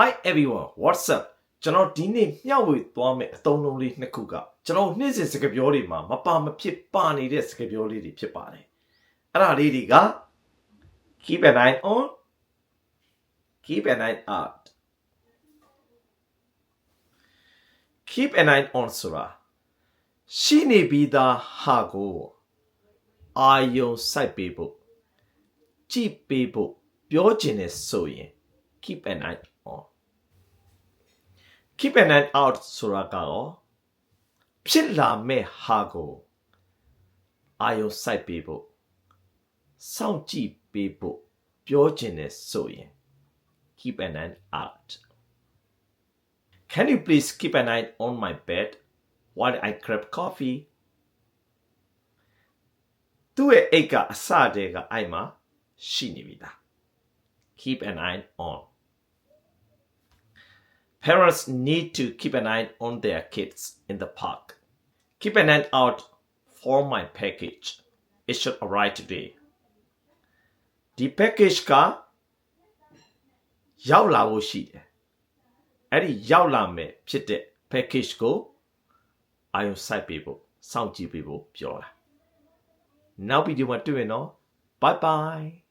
Hi everyone, what's up? ကျွန်တော်ဒီနေ့မျှဝေသွားမယ့်အသုံးအနှုန်းလေးနှစ်ခုကကျွန်တော်နေ့စဉ်စကားပြောတွေမှာမပါမဖြစ်ပါနေတဲ့စကားပြောလေးတွေဖြစ်ပါတယ်။အဲ့ဒါလေးတွေက keep an eye on, keep an eye out. Keep an eye on ဆိုတာရှိနေပြီးသားဟာကိုအာယုံစိုက်ပေးဖို့ကြည့်ပေးဖို့ပြောချင်တယ်ဆိုရင် keep an eye on. Keep an eye out ဆိုတာကတော့ဖြစ်လာမဲ့ဟာကိုအာယုံစိုက်ပေးဖို့စောင့်ကြည့်ပေးဖို့ပြောချင်တယ်ဆိုရင် keep an eye out. Can you please keep an eye on my bed while I grab coffee? သူ့ရဲ့အိတ်ကအစတည်းကအိုက်မှာရှိနေပြီသား Keep an eye on. Parents need to keep an eye on their kids in the park. Keep an eye out for my package. It should arrive today. The package ကရောက်လာဖို့ရှိတယ်။အဲ့ဒီရောက်လာမယ်ဖြစ်တဲ့ package ကိုအာယုံစိုက်ပေးဖို့စောင့်ကြည့်ပေးဖို့ပြောတာ။နောက်ဗီဒီယိုမှာတွေ့မယ်နော်။ Bye bye.